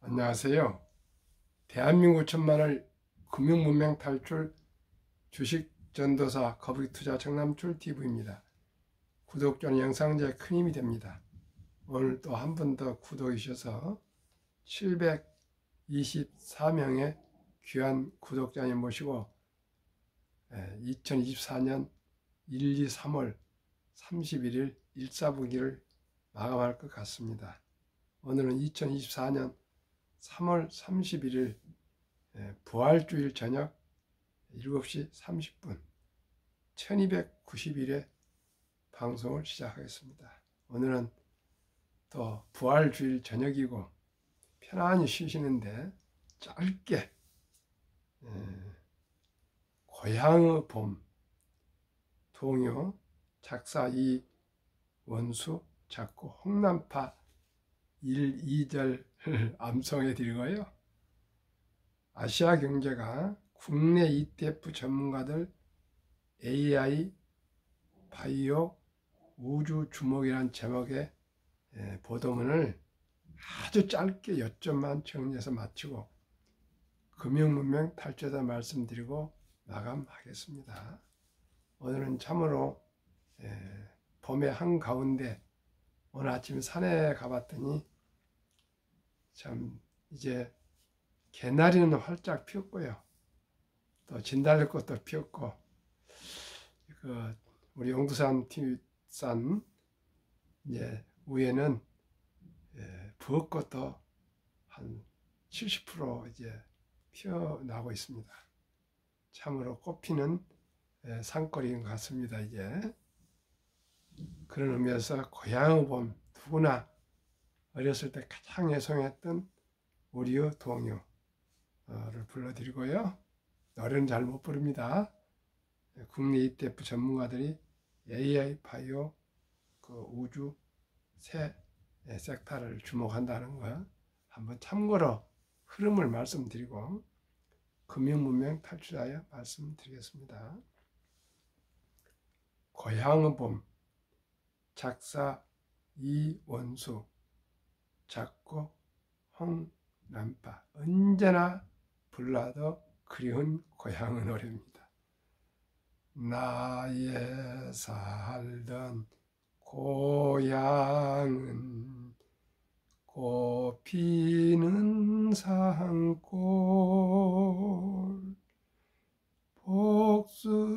안녕하세요. 대한민국 천만을 금융문명 탈출 주식 전도사 거북이투자 정남출TV입니다. 구독자는 영상제에 큰 힘이 됩니다. 오늘 또 한 번 더 구독해 주셔서 724명의 귀한 구독자님 모시고 2024년 1, 2, 3월 31일 1사분기를 마감할 것 같습니다. 오늘은 2024년 3월 31일 부활주일 저녁 7시 30분 1290일에 방송을 시작하겠습니다. 오늘은 또 부활주일 저녁이고 편안히 쉬시는데 짧게 고향의 봄 동요 작사 이원수 작곡 홍남파 1, 2절 암송해 드리고요. 아시아 경제가 국내 ETF 전문가들 AI, 바이오, 우주 주목이란 제목의 보도문을 아주 짧게 요점만 정리해서 마치고 금융문명 탈출자 말씀드리고 마감하겠습니다. 오늘은 참으로 봄의 한가운데 오늘 아침 산에 가봤더니 참 이제 개나리는 활짝 피었고요. 또 진달래꽃도 피었고 우리 용두산 뒷산 이제 위에는 벚꽃도 한 70% 이제 피어나고 있습니다. 참으로 꽃피는 산거리인 것 같습니다. 이제 그런 의미에서 고향의 봄 누구나 어렸을 때 가장 애송했던 우리의 동요를 불러드리고요. 노래는 잘 못 부릅니다. 국내 ETF 전문가들이 AI, 바이오, 우주 새 섹터를 주목한다는 거 한번 참고로 흐름을 말씀드리고 금융문명 탈출하여 말씀드리겠습니다. 고향의 봄 작사 이원수 작곡 홍남파 언제나 불러도 그리운 고향의 노래입니다. 나의 살던 고향은 꽃피는 산골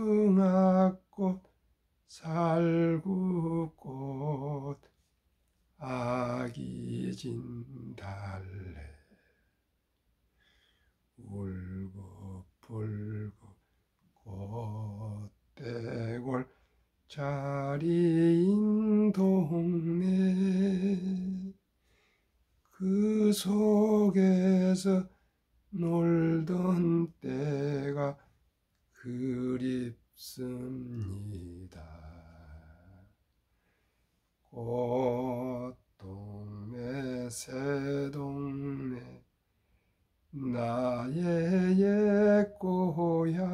복숭아꽃 살구꽃 아기 진달래 울긋불긋 꽃대골 자리인 동네 그 속에서 놀던 때가 그립습니다. 꽃동네 새동네 나의 옛 고향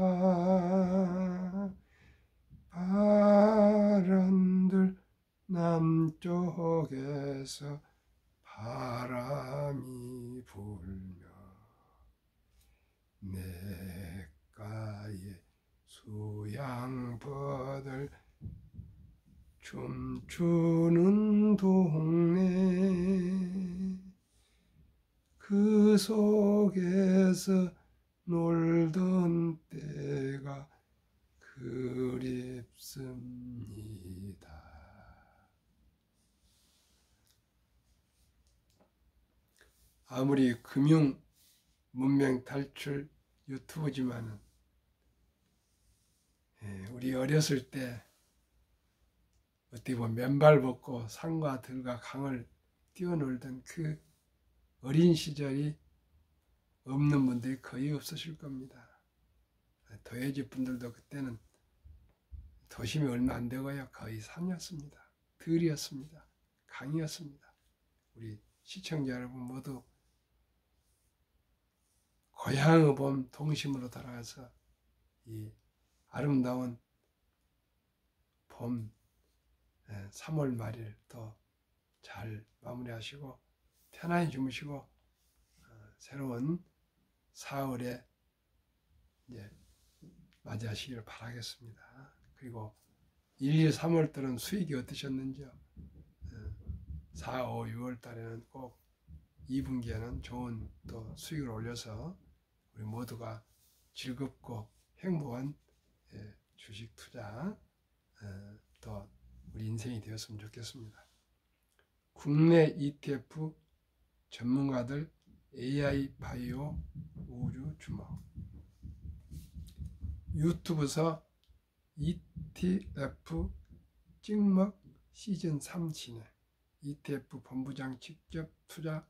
바람들 남쪽에서 바람이 불며 냇가에 수양버들 춤추는 동네 그 속에서 놀던 때가 그립습니다. 아무리 금융 문명 탈출 유튜브지만은 우리 어렸을 때 어떻게 보면 맨발 벗고 산과 들과 강을 뛰어놀던 그 어린 시절이 없는 분들이 거의 없으실 겁니다. 도예지 분들도 그때는 도심이 얼마 안 되고요. 거의 산이었습니다. 들이었습니다. 강이었습니다. 우리 시청자 여러분 모두 고향의 봄 동심으로 돌아가서 이 아름다운 봄 3월 말일 또 잘 마무리하시고 편안히 주무시고 새로운 4월에 이제 맞이하시기를 바라겠습니다. 그리고 1, 2, 3월달은 수익이 어떠셨는지요? 4, 5, 6월 달에는 꼭 2분기에는 좋은 또 수익을 올려서 우리 모두가 즐겁고 행복한 주식 투자 또 우리 인생이 되었으면 좋겠습니다. 국내 ETF 전문가들 AI 바이오 우주 주목. 유튜브에서 ETF 찍먹 시즌 3 진행. ETF 본부장 직접 투자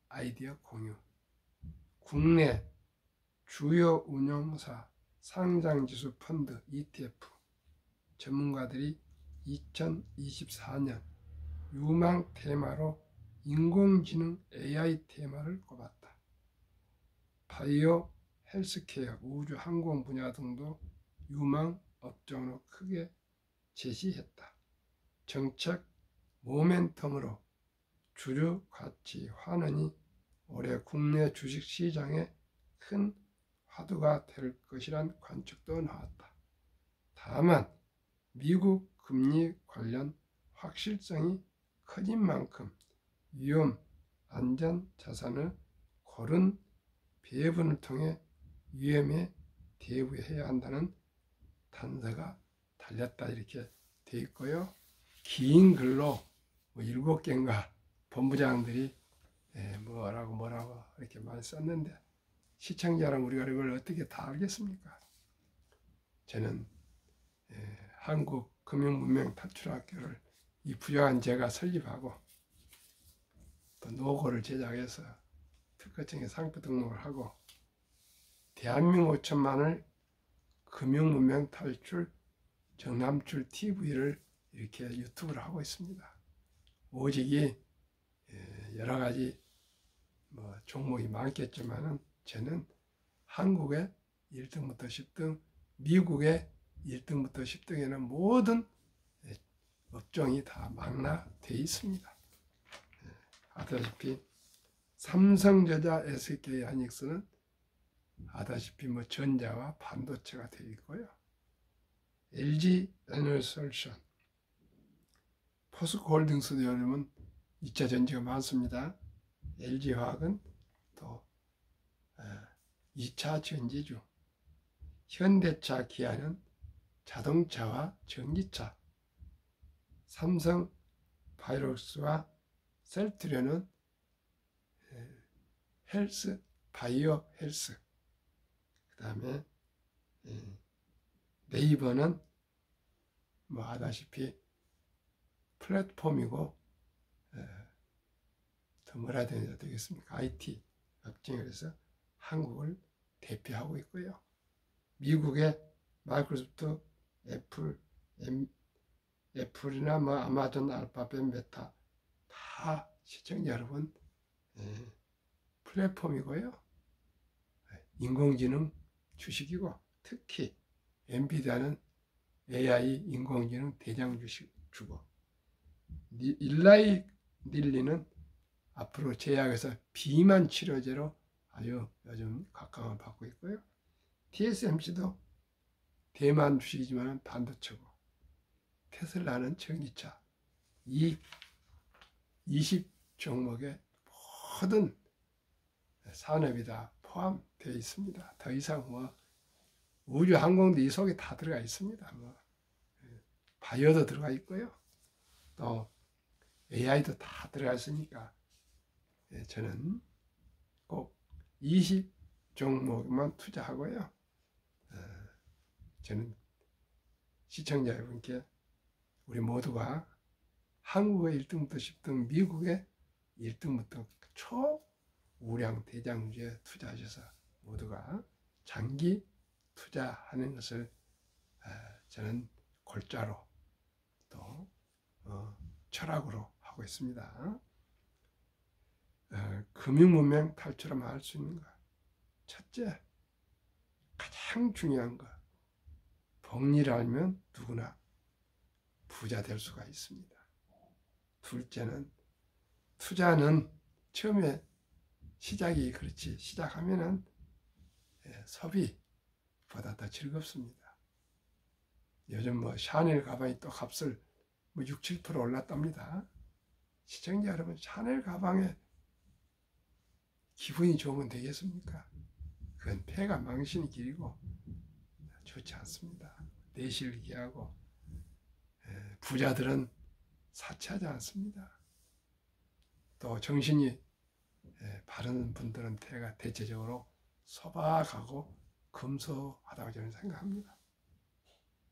아이디어 공유. 국내 주요 운용사 상장지수 펀드 ETF 전문가들이 2024년 유망 테마로 인공지능 AI 테마를 꼽았다. 바이오, 헬스케어, 우주, 항공 분야 등도 유망 업종으로 크게 제시했다. 정책 모멘텀으로 주류 가치 환원이 올해 국내 주식시장에 큰 화두가 될 것이란 관측도 나왔다. 다만 미국 금리 관련 확실성이 커진 만큼 위험, 안전 자산을 고른 배분을 통해 위험에 대비해야 한다는 단서가 달렸다 이렇게 되어 있고요. 긴 글로 7개인가 본부장들이 뭐라고 이렇게 많이 썼는데 시청자랑 우리가 이걸 어떻게 다 알겠습니까? 저는 한국금융문명탈출학교를 이 부유한 제가 설립하고 또 노고를 제작해서 특허청에 상표 등록을 하고 대한민국 5천만을 금융문명탈출 정남출 TV를 이렇게 유튜브를 하고 있습니다. 오직이 여러 가지 종목이 많겠지만은 저는 한국의 1등부터 10등, 미국의 1등부터 10등에는 모든 업종이 다 망라되어 있습니다. 아다시피 삼성전자, SK 하이닉스는 아다시피 전자와 반도체가 되어 있고요. LG 에너지솔루션, 포스코홀딩스도 여러분 2차 전지가 많습니다. LG화학은 또 2차 전지주, 현대차, 기아는 자동차와 전기차, 삼성 바이오록스와 셀트리온은 헬스, 바이오 헬스, 그 다음에 네이버는 아다시피 플랫폼이고 더 뭐라 해야 되겠습니까? IT 업종에서 한국을 대표하고 있고요. 미국의 마이크로소프트, 애플이나 아마존, 알파벳, 메타 다 시청자 여러분 플랫폼이고요. 인공지능 주식이고 특히 엔비디아는 AI 인공지능 대장 주식주고 일라이 릴리는 앞으로 제약에서 비만 치료제로 아주 요즘 각광을 받고 있고요. TSMC도 대만 주식이지만 반도체고 테슬라는 전기차, 이 20 종목의 모든 산업이 다 포함되어 있습니다. 더 이상 우주 항공도 이 속에 다 들어가 있습니다. 바이오도 들어가 있고요. 또 AI도 다 들어가 있으니까 저는 꼭 20 종목만 투자하고요. 저는 시청자 여러분께 우리 모두가 한국의 1등부터 10등, 미국의 1등부터 초우량 대장주에 투자하셔서 모두가 장기 투자하는 것을 저는 골자로 또 철학으로 하고 있습니다. 금융문명 탈출하면 할 수 있는 것. 첫째, 가장 중요한 것. 복리를 알면 누구나 부자 될 수가 있습니다. 둘째는 투자는 처음에 시작이 그렇지. 시작하면은 소비보다 더 즐겁습니다. 요즘 뭐 샤넬 가방이 또 값을 뭐 6, 7% 올랐답니다. 시청자 여러분, 샤넬 가방에 기분이 좋으면 되겠습니까? 그건 폐가 망신의 길이고 좋지 않습니다. 내실기하고 부자들은 사치하지 않습니다. 또 정신이 바른 분들은 대체적으로 소박하고 금소하다고 저는 생각합니다.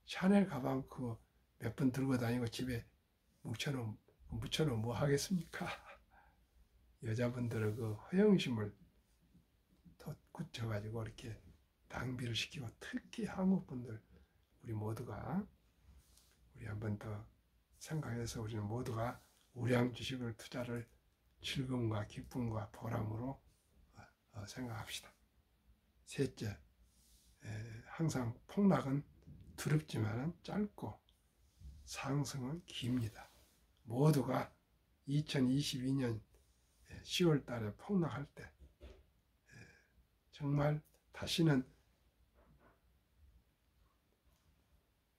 샤넬 가방 그 몇 번 들고 다니고 집에 묻혀놓으면 뭐 하겠습니까? 여자분들은 그 허영심을 덧붙여가지고 이렇게 낭비를 시키고, 특히 한국 분들, 우리 모두가 우리 한 번 더 생각해서 우리는 모두가 우량 주식을 투자를 즐거움과 기쁨과 보람으로 생각합시다. 셋째, 항상 폭락은 두렵지만 짧고 상승은 깁니다. 모두가 2022년 10월 달에 폭락할 때 정말 다시는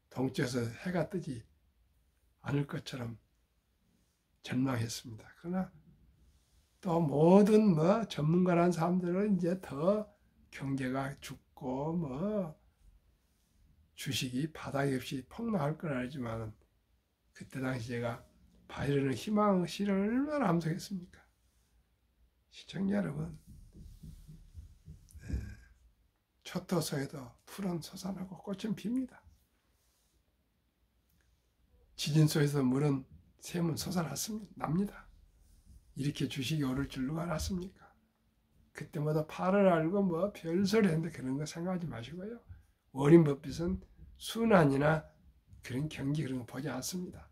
동쪽에서 해가 뜨지 않을 것처럼 전망했습니다. 그러나 또 모든 전문가라는 사람들은 이제 더 경제가 죽고 주식이 바닥이 없이 폭락할 걸 알지만, 그때 당시 제가 바이런의 희망 시를 얼마나 암송했습니까? 시청자 여러분, 초토소에도 풀은 솟아나고 꽃은 핍니다. 지진소에서 물은 샘은 솟아납니다. 이렇게 주식이 오를 줄 누가 알았습니까? 그때마다 팔을 알고 별소리 했는데 그런 거 생각하지 마시고요. 워린 버핏은 순환이나 그런 경기 그런 거 보지 않습니다.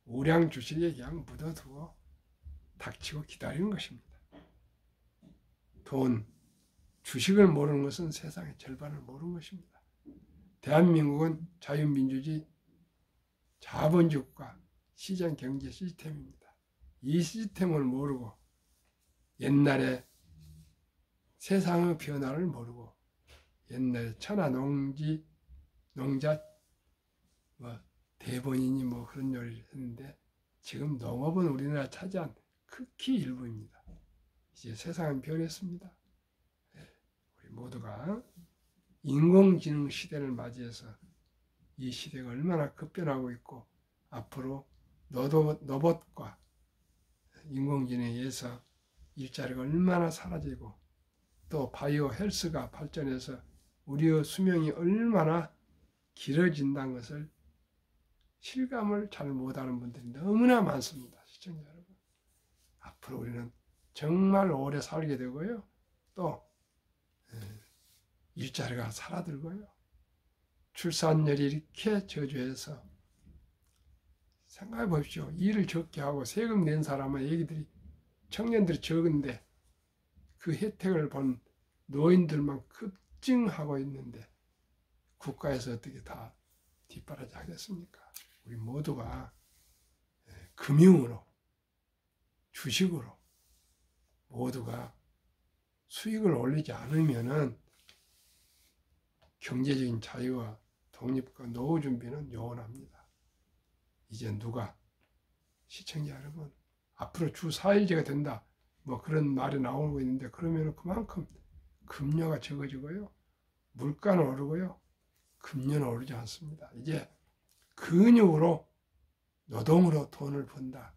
우량 주식에 그냥 묻어두고 닥치고 기다리는 것입니다. 돈, 주식을 모르는 것은 세상의 절반을 모르는 것입니다. 대한민국은 자유민주주의 자본주의 국가 시장 경제 시스템입니다. 이 시스템을 모르고 옛날에 세상의 변화를 모르고 옛날에 농자 대본이니 그런 요리를 했는데, 지금 농업은 우리나라 차지한 극히 일부입니다. 이제 세상은 변했습니다. 우리 모두가 인공지능 시대를 맞이해서 이 시대가 얼마나 급변하고 있고, 앞으로 로봇과 인공지능에 의해서 일자리가 얼마나 사라지고, 또 바이오 헬스가 발전해서 우리의 수명이 얼마나 길어진다는 것을 실감을 잘 못하는 분들이 너무나 많습니다. 시청자 여러분, 앞으로 우리는 정말 오래 살게 되고요, 또 일자리가 사라들고요, 출산율이 이렇게 저조해서 생각해 보십시오. 일을 적게 하고 세금 낸 사람은 청년들이 적은데 그 혜택을 본 노인들만 급증하고 있는데 국가에서 어떻게 다 뒷바라지 하겠습니까? 우리 모두가 금융으로, 주식으로 모두가 수익을 올리지 않으면은 경제적인 자유와 독립과 노후 준비는 요원합니다. 이제 누가, 시청자 여러분, 앞으로 주 4일제가 된다, 그런 말이 나오고 있는데, 그러면 그만큼 금료가 적어지고요, 물가는 오르고요, 금료는 오르지 않습니다. 이제 근육으로, 노동으로 돈을 번다.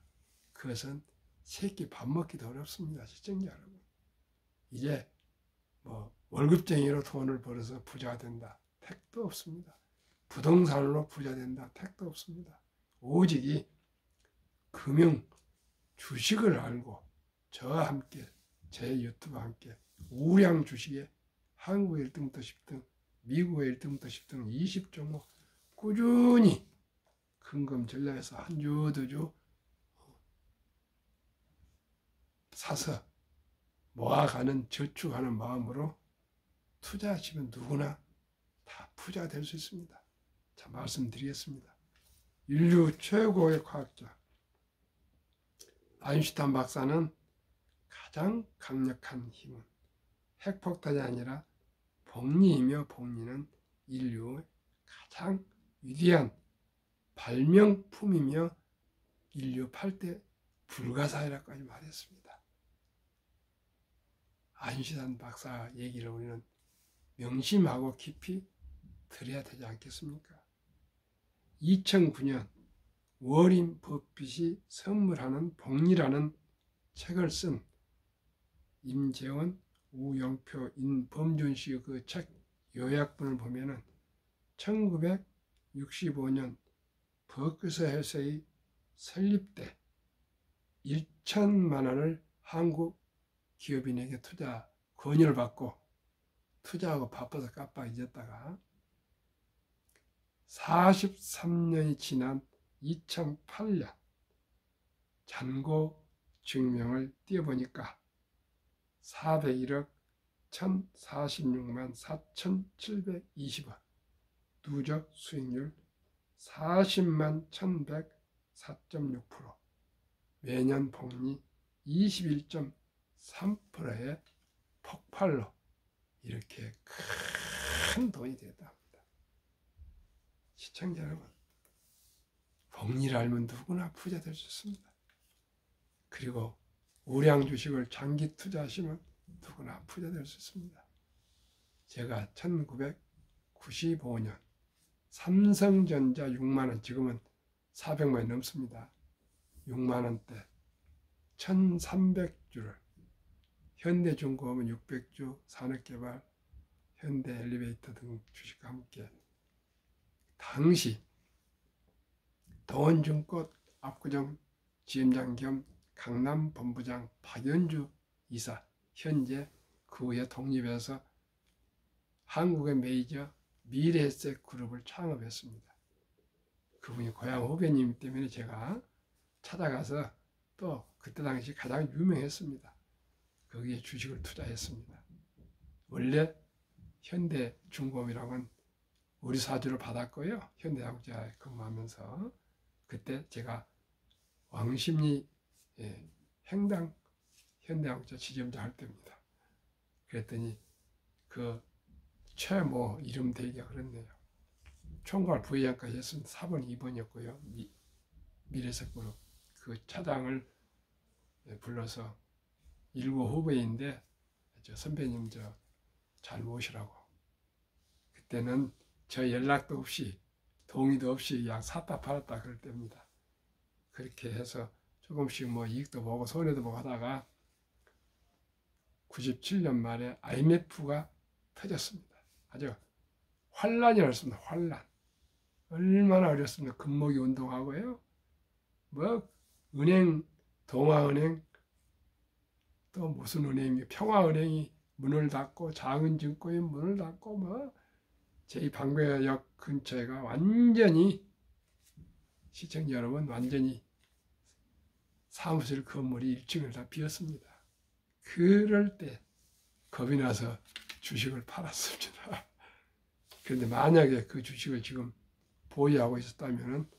그것은 새끼 밥 먹기도 어렵습니다. 시청자 여러분, 이제 월급쟁이로 돈을 벌어서 부자가 된다, 택도 없습니다. 부동산으로 부자 된다, 택도 없습니다. 오직 이 금융, 주식을 알고 저와 함께, 제 유튜브와 함께 우량 주식에 한국의 1등부터 10등, 미국의 1등부터 10등 20종목 꾸준히 근금 전략해서 한 주, 두 주 사서 모아가는, 저축하는 마음으로 투자하시면 누구나 다 부자가 될 수 있습니다. 자, 말씀드리겠습니다. 인류 최고의 과학자 아인슈타인 박사는 가장 강력한 힘은 핵폭탄이 아니라 복리이며, 복리는 인류의 가장 위대한 발명품이며 인류 8대 불가사의라고까지 말했습니다. 아인슈타인 박사 얘기를 우리는 명심하고 깊이 들어야 되지 않겠습니까? 2009년 워린 버핏이 선물하는 복리라는 책을 쓴 임재원, 우영표, 임범준 씨의 그 책 요약본을 보면은 1965년 버크셔 해서의 설립 때 1천만 원을 한국 기업인에게 투자 권유를 받고 투자하고 바빠서 깜빡 잊었다가 43년이 지난 2008년 잔고 증명을 띄워보니까 401억 1046만 4720원, 누적 수익률 40만 1104.6%, 매년 복리 21.3%의 폭발로 이렇게 큰 돈이 되었다 합니다. 시청자 여러분, 복리를 알면 누구나 부자 될 수 있습니다. 그리고 우량 주식을 장기 투자하시면 누구나 부자 될 수 있습니다. 제가 1995년 삼성전자 6만원, 지금은 400만원이 넘습니다. 6만원대 1300주를, 현대중공업은 600주, 산업개발, 현대엘리베이터 등 주식과 함께 당시 동원중꽃 압구정 지점장 겸 강남본부장 박연주 이사, 현재 그 후에 독립해서 한국의 메이저 미래에셋 그룹을 창업했습니다. 그분이 고향 후배님 때문에 제가 찾아가서 또 그때 당시 가장 유명했습니다. 거기에 주식을 투자했습니다. 원래 현대중공업이라고는 우리 사주를 받았고요. 현대자동차에 근무하면서 그때 제가 왕십리 행당 현대자동차 지점장 할 때입니다. 그랬더니 그 최모 이름 대기가 그랬네요. 총괄 부회장까지 했으면 4번 2번이었고요. 미래에셋그룹 그 차장을 불러서 일부 후배인데 저 선배님 저 잘 모시라고. 그때는 저 연락도 없이 동의도 없이 그냥 샀다 팔았다 그럴 때입니다. 그렇게 해서 조금씩 뭐 이익도 보고 손해도 보고 하다가 97년 말에 IMF가 터졌습니다. 아주 환란이 났습니다. 환란. 얼마나 어렵습니까? 금모기 운동하고요. 뭐 은행, 동아은행, 또 무슨 은행이, 평화은행이 문을 닫고 장은증권이 문을 닫고 뭐 제2방배역 근처가 완전히, 시청자 여러분, 완전히 사무실 건물이 1층을 다 비었습니다. 그럴 때 겁이 나서 주식을 팔았습니다. 그런데 만약에 그 주식을 지금 보유하고 있었다면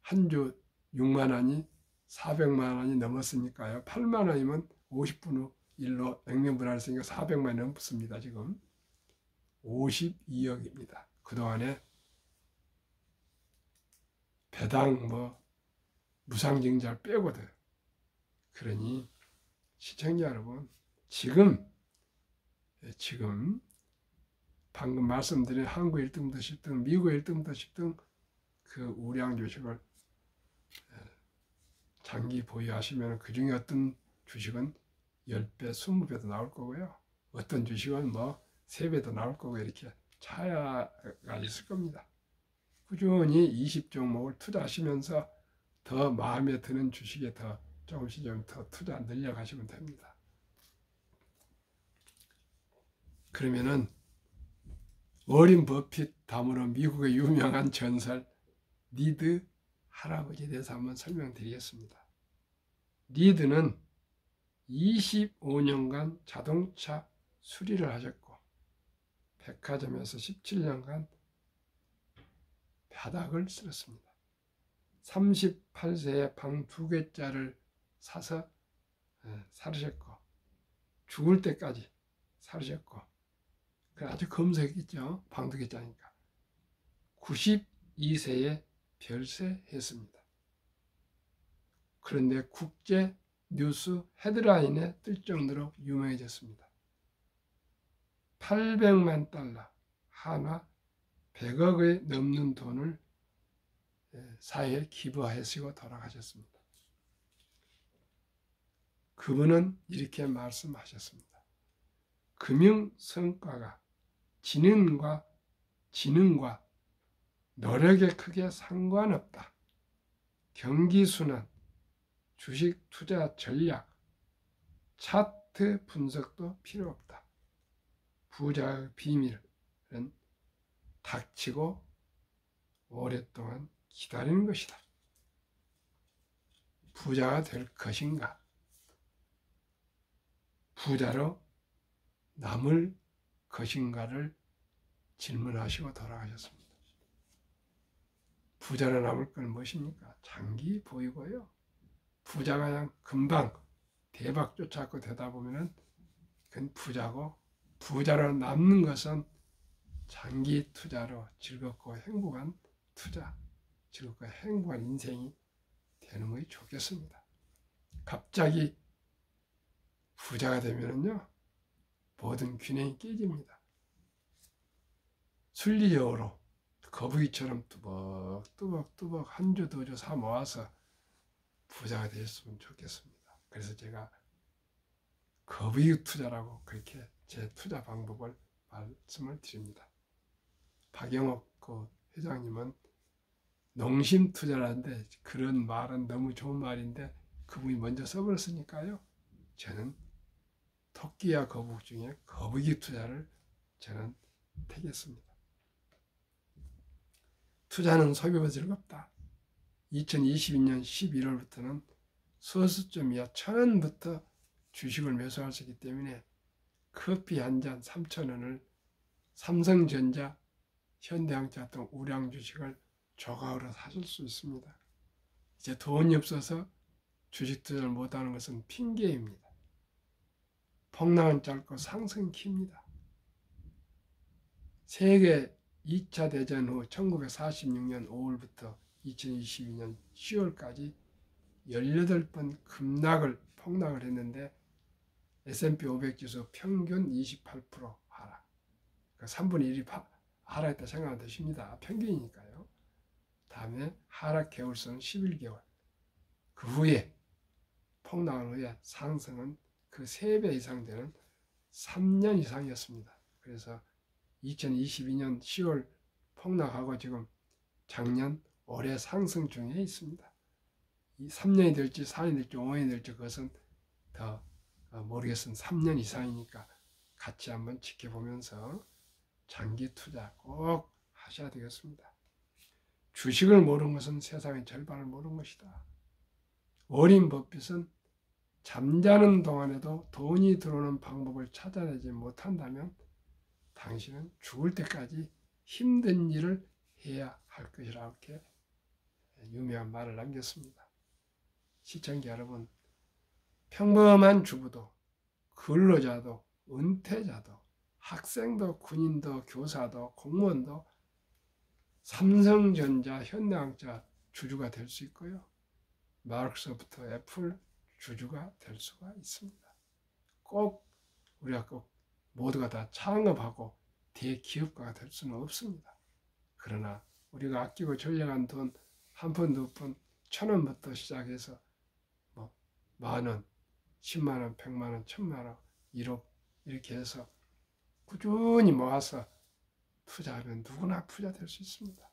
한 주 6만 원이 400만 원이 넘었으니까요. 8만 원이면 50분의 1로 액면분할했으니까 400만 원이 넘습니다. 지금 52억입니다. 그동안에 배당 뭐 무상증자를 빼거든. 그러니 시청자 여러분, 지금 방금 말씀드린 한국 1등부터 10등, 미국 1등부터 10등 그 우량 주식을 장기 보유하시면 그 중에 어떤 주식은 10배, 20배도 나올 거고요. 어떤 주식은 뭐 3배도 나올 거고 이렇게 차이가 있을 겁니다. 꾸준히 20종목을 투자하시면서 더 마음에 드는 주식에 더 조금씩 좀 더 투자 늘려가시면 됩니다. 그러면은 워린 버핏 다음으로 미국의 유명한 전설 리드 할아버지에 대해서 한번 설명드리겠습니다. 리드는 25년간 자동차 수리를 하셨고 백화점에서 17년간 바닥을 쓸었습니다. 38세에 방 2개짜리를 사서 살으셨고 죽을 때까지 살으셨고 아주 검소했겠죠. 방독했자니까 92세에 별세했습니다. 그런데 국제 뉴스 헤드라인에 뜰 정도로 유명해졌습니다. 800만 달러, 한화 100억에 넘는 돈을 사회에 기부하시고 돌아가셨습니다. 그분은 이렇게 말씀하셨습니다. 금융 성과가 지능과 노력에 크게 상관없다. 경기 순환, 주식 투자 전략, 차트 분석도 필요 없다. 부자의 비밀은 닥치고 오랫동안 기다리는 것이다. 부자가 될 것인가? 부자로 남을 것인가를 질문하시고 돌아가셨습니다. 부자로 남을 건 무엇입니까? 장기 보이고요. 부자가 그냥 금방 대박 쫓아갖고 되다 보면은 그건 부자고, 부자로 남는 것은 장기 투자로 즐겁고 행복한 투자, 즐겁고 행복한 인생이 되는 것이 좋겠습니다. 갑자기 부자가 되면은요, 모든 균형이 깨집니다. 순리적으로 거북이처럼 뚜벅뚜벅 한 주 두 주 사 모아서 부자가 되었으면 좋겠습니다. 그래서 제가 거북이 투자라고 그렇게 제 투자 방법을 말씀을 드립니다. 박영옥 회장님은 농심 투자라는데 그런 말은 너무 좋은 말인데 그분이 먼저 써버렸으니까요. 저는 토끼와 거북 중에 거북이 투자를 저는 택했습니다. 투자는 소비보다 즐겁다. 2022년 11월부터는 소수점 이하 1,000원부터 주식을 매수할 수 있기 때문에 커피 한 잔 3,000원을 삼성전자, 현대항차 등 우량 주식을 조각으로 사실 수 있습니다. 이제 돈이 없어서 주식 투자를 못하는 것은 핑계입니다. 폭락은 짧고 상승은 깁니다. 세계 2차 대전 후 1946년 5월부터 2022년 10월까지 18번 폭락을 했는데 S&P 500 지수 평균 28% 하락. 그러니까 3분의 1이 하락했다 생각하면 되십니다. 평균이니까요. 다음에 하락 개월수는 11개월. 그 후에 폭락한 후에 상승은 그 3배 이상 되는 3년 이상이었습니다. 그래서 2022년 10월 폭락하고 지금 작년 올해 상승 중에 있습니다. 이 3년이 될지 4년이 될지 5년이 될지 그것은 더 모르겠습니다. 3년 이상이니까 같이 한번 지켜보면서 장기 투자 꼭 하셔야 되겠습니다. 주식을 모르는 것은 세상의 절반을 모르는 것이다. 워린 버핏은 잠자는 동안에도 돈이 들어오는 방법을 찾아내지 못한다면 당신은 죽을 때까지 힘든 일을 해야 할 것이라고 이렇게 유명한 말을 남겼습니다. 시청자 여러분, 평범한 주부도 근로자도 은퇴자도 학생도 군인도 교사도 공무원도 삼성전자, 현대항차 주주가 될 수 있고요. 마이크로소프트, 애플 주주가 될 수가 있습니다. 우리가 꼭 모두가 다 창업하고 대기업가가 될 수는 없습니다. 그러나 우리가 아끼고 전략한 돈 한 푼, 두 푼, 1,000원부터 시작해서 만원, 10만원, 100만원, 1,000만원, 1억 이렇게 해서 꾸준히 모아서 투자하면 누구나 부자 될 수 있습니다.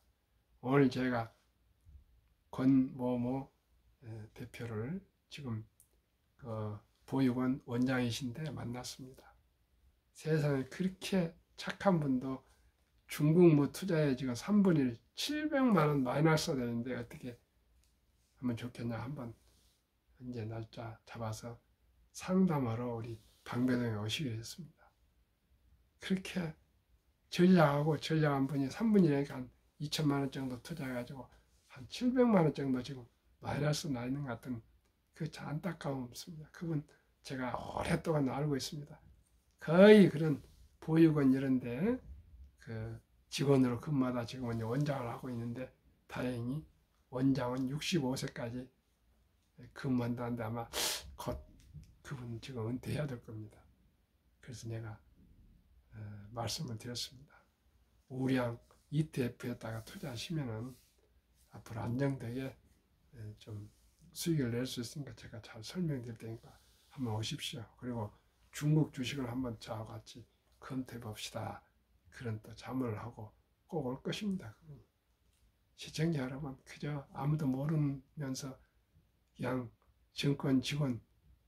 오늘 제가 권모모 대표를 지금 보육원 원장이신데 만났습니다. 세상에 그렇게 착한 분도 중국 투자에 지금 3분의 1, 700만 원 마이너스 되는데 어떻게 하면 좋겠냐 한번 이제 날짜 잡아서 상담하러 우리 방배동에 오시기로 했습니다. 그렇게 전략한 분이 3분의 1이니까 한 2천만 원 정도 투자해가지고 한 700만 원 정도 지금 마이너스 나 있는 것 같은 그 안타까움 없습니다. 그분 제가 오랫동안 알고 있습니다. 거의 그런 보육원 이런데 그 직원으로 근무하다 지금은 원장을 하고 있는데 다행히 원장은 65세까지 근무한다는데 아마 곧 그분 지금 은퇴해야 될 겁니다. 그래서 내가 말씀을 드렸습니다. 우량 ETF에다가 투자하시면은 앞으로 안정되게 좀 수익을 낼 수 있으니까 제가 잘 설명드릴 테니까 한번 오십시오. 그리고 중국 주식을 한번 저와 같이 검토해 봅시다. 그런 또 자문을 하고 꼭 올 것입니다. 시청자 여러분, 그저 아무도 모르면서 그냥 증권 직원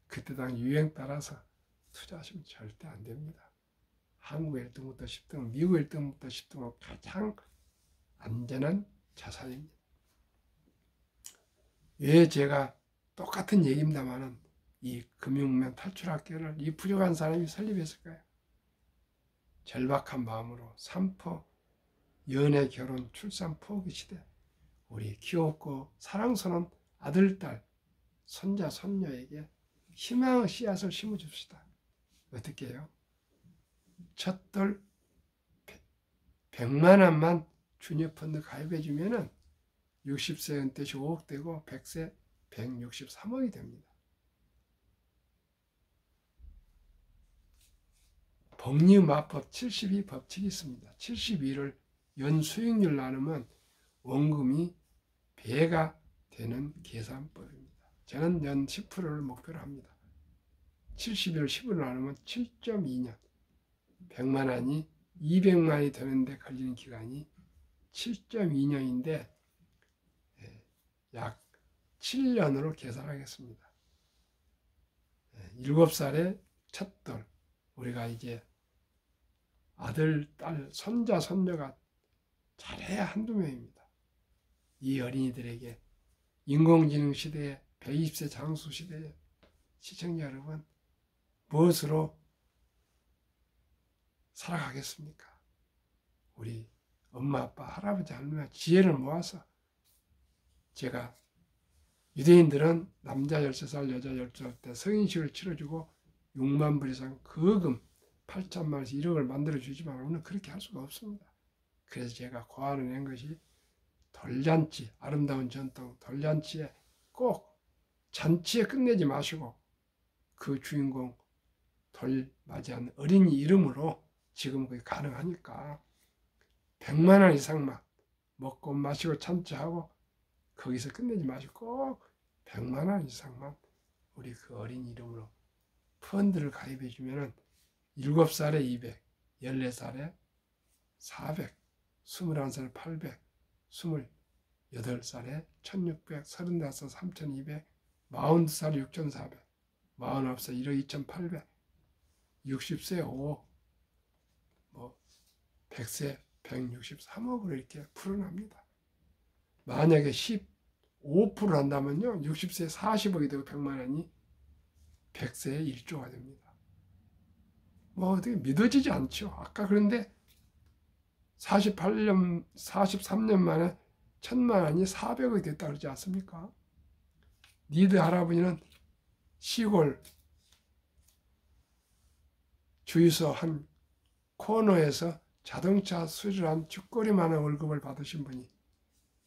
그때 당 유행 따라서 투자하시면 절대 안 됩니다. 한국 1등부터 10등, 미국 1등부터 10등은 가장 안전한 자산입니다. 왜 제가 똑같은 얘기입니다만은 이 금융면 탈출학교를 이 부족한 사람이 설립했을까요? 절박한 마음으로 산포, 연애, 결혼, 출산, 포기 시대 우리 귀엽고 사랑스러운 아들, 딸, 손자, 손녀에게 희망의 씨앗을 심어줍시다. 어떻게 해요? 첫돌 100만 원만 주니어펀드 가입해주면은 60세 은퇴 시 5억 되고 100세 163억이 됩니다. 복리마법 72 법칙이 있습니다. 72를 연 수익률 나누면 원금이 배가 되는 계산법입니다. 저는 연 10%를 목표로 합니다. 72를 10으로 나누면 7.2년 100만 원이 200만 원이 되는데 걸리는 기간이 7.2년인데 약 7년으로 계산하겠습니다. 7살에 첫돌 우리가 이제 아들, 딸, 손자, 손녀가 잘해야 한두 명입니다. 이 어린이들에게 인공지능 시대에 120세 장수 시대에 시청자 여러분 무엇으로 살아가겠습니까? 우리 엄마, 아빠, 할아버지, 할머니가 지혜를 모아서 제가 유대인들은 남자 13살, 여자 12살 때 성인식을 치러주고 6만 불 이상 거금 8천만 원에서 1억을 만들어주지만 우리는 그렇게 할 수가 없습니다. 그래서 제가 고안을 낸 것이 돌잔치, 아름다운 전통 돌잔치에 꼭 잔치에 끝내지 마시고 그 주인공 돌 맞이한 어린이 이름으로 지금 그게 가능하니까 100만 원 이상만 먹고 마시고 잔치하고 거기서 끝내지 마시고 꼭 100만 원 이상만 우리 그 어린이 이름으로 펀드를 가입해 주면은 7살에 200, 14살에 400, 21살에 800, 28살에 1600, 35살 3200, 42살 6400, 49살 1억 2800, 60세 5억, 100세 163억으로 이렇게 풀어납니다. 만약에 15% 한다면요, 60세에 40억이 되고 100만 원이 100세에 1조가 됩니다. 어떻게 믿어지지 않죠. 아까 그런데 43년 만에 1000만 원이 400억이 됐다 그러지 않습니까? 니드 할아버지는 시골 주유소 한 코너에서 자동차 수리한 쥐꼬리만한 월급을 받으신 분이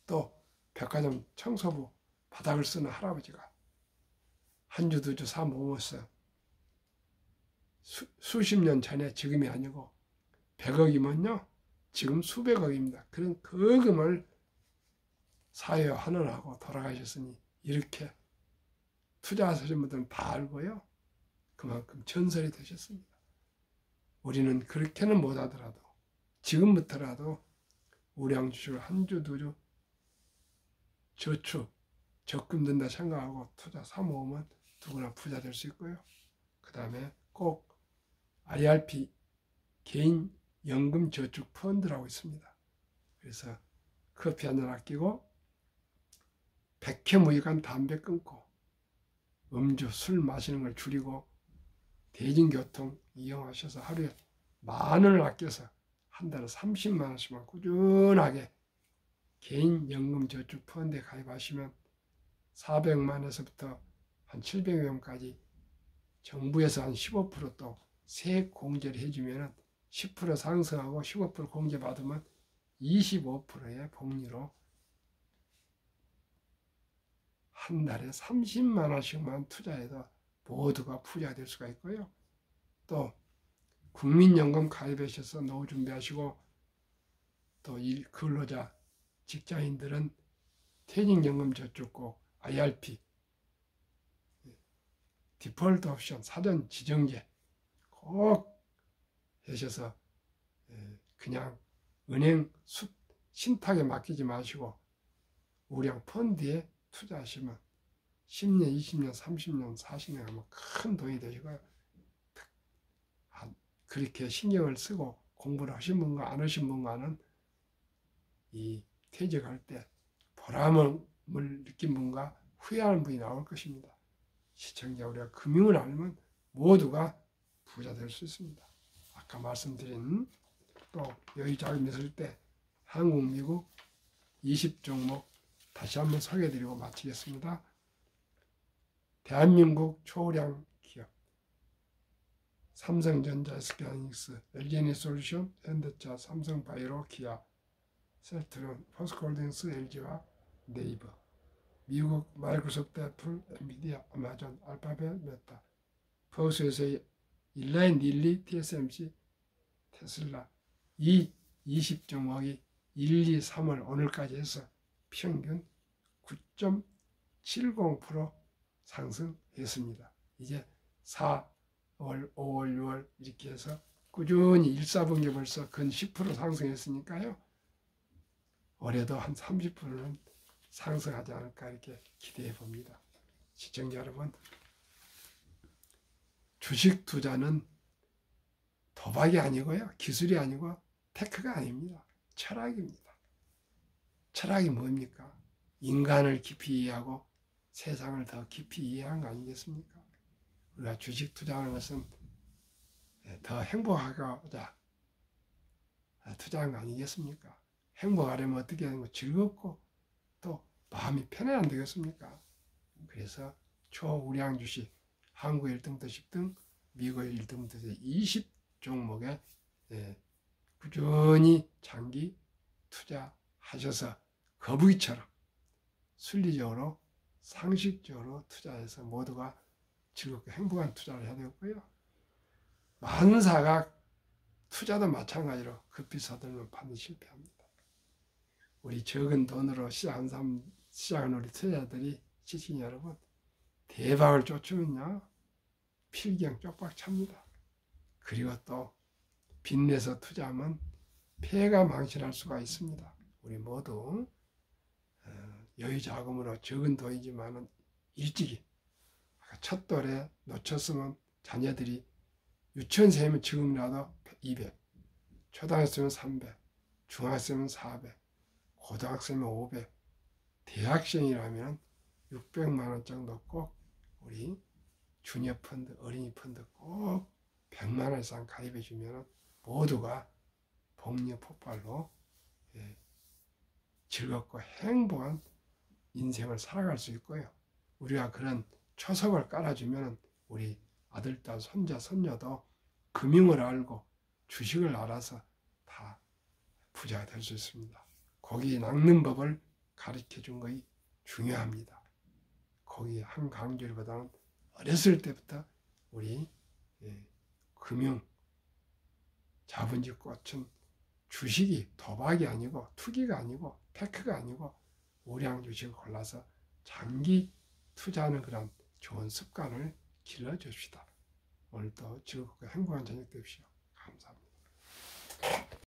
또 백화점 청소부 바닥을 쓰는 할아버지가 한 주 두 주 사 모았어요. 수십 년 전에 지금이 아니고 100억이면요 지금 수백억입니다. 그런 거금을 사회화하느라고 돌아가셨으니 이렇게 투자하시는 분들은 다 알고요. 그만큼 전설이 되셨습니다. 우리는 그렇게는 못하더라도 지금부터라도 우량 주식을 한 주 두 주 저축 적금 든다 생각하고 투자 사모으면 누구나 부자 될 수 있고요. 그 다음에 꼭 IRP 개인 연금 저축 펀드라고 있습니다. 그래서 커피 한잔 아끼고 백회무익한 담배 끊고 음주 술 마시는 걸 줄이고 대중교통 이용하셔서 하루에 10,000원을 아껴서 한 달에 30만 원씩만 꾸준하게 개인 연금 저축 펀드에 가입하시면 400만 원에서부터 한 700만 원까지 정부에서 한 15% 또 세액 공제를 해주면 10% 상승하고 15% 공제 받으면 25%의 복리로 한 달에 30만 원씩만 투자해도 모두가 부자가 될 수가 있고요. 또 국민연금 가입하셔서 노후 준비하시고 또 근로자 직장인들은 퇴직연금 저축고 IRP 디폴트 옵션 사전 지정제 꼭 하셔서 그냥 은행 신탁에 맡기지 마시고 우량 펀드에 투자하시면 10년, 20년, 30년, 40년 하면 큰 돈이 되시고요. 그렇게 신경을 쓰고 공부를 하신 분과 안 하신 분과는 이 퇴직할 때 보람을 느낀 분과 후회하는 분이 나올 것입니다. 시청자, 우리가 금융을 알면 모두가 부자 될 수 있습니다. 아까 말씀드린 또 여유 자금이 있을 때 한국, 미국 20종목 다시 한번 소개해드리고 마치겠습니다. 대한민국 초우량 기업 삼성전자, SK하이닉스, LG에너지솔루션, 현대차, 삼성바이오, 기아, 셀트론, 포스코홀딩스, LG와 네이버, 미국 마이크로소프트, 애플, 엔비디아, 아마존, 알파벳, 메타, 포스에서의 일라인, 릴리, TSMC, 테슬라 이 20종목이 1, 2, 3월 오늘까지 해서 평균 9.70% 상승했습니다. 이제 4월, 5월, 6월 이렇게 해서 꾸준히 1, 4분기 벌써 근 10% 상승했으니까요. 올해도 한 30%는 상승하지 않을까 이렇게 기대해 봅니다. 시청자 여러분, 주식 투자는 도박이 아니고요. 기술이 아니고 테크가 아닙니다. 철학입니다. 철학이 뭡니까? 인간을 깊이 이해하고 세상을 더 깊이 이해한 거 아니겠습니까? 우리가 주식 투자하는 것은 더 행복하고자 투자한 거 아니겠습니까? 행복하려면 어떻게 하는 거 즐겁고 또 마음이 편해야 안 되겠습니까? 그래서 초우량 주식 한국 1등부터 10등, 미국 1등부터 20종목에 꾸준히 장기 투자하셔서 거북이처럼 순리적으로 상식적으로 투자해서 모두가 즐겁고 행복한 투자를 해야 되고요. 만사가 투자도 마찬가지로 급히 서들면 반드시 실패합니다. 우리 적은 돈으로 시작한 우리 투자자들이 시청자 여러분, 대박을 쫓으면요 필경 쪽박 찹니다. 그리고 또 빚내서 투자하면 폐가 망신할 수가 있습니다. 우리 모두 여유 자금으로 적은 돈이지만 일찍이 첫 돌에 놓쳤으면 자녀들이 유치원생이면 지금이라도 200, 초등학생이면 300, 중학생이면 400, 고등학생이면 500, 대학생이라면 600만 원 정도 꼭 우리 주니어 펀드, 어린이 펀드 꼭 100만 원 이상 가입해 주면 모두가 복리 폭발로 즐겁고 행복한 인생을 살아갈 수 있고요. 우리가 그런 초석을 깔아주면 우리 아들, 딸, 손자, 손녀도 금융을 알고 주식을 알아서 다 부자가 될 수 있습니다. 고기 낚는 법을 가르쳐 준 것이 중요합니다. 고기 한 강조리보다는 어렸을 때부터 우리 금융 자본주의 꽃은 주식이 도박이 아니고 투기가 아니고 테크가 아니고 우량 주식을 골라서 장기 투자하는 그런 좋은 습관을 길러줍시다. 오늘도 즐겁고 행복한 저녁 되십시오. 감사합니다.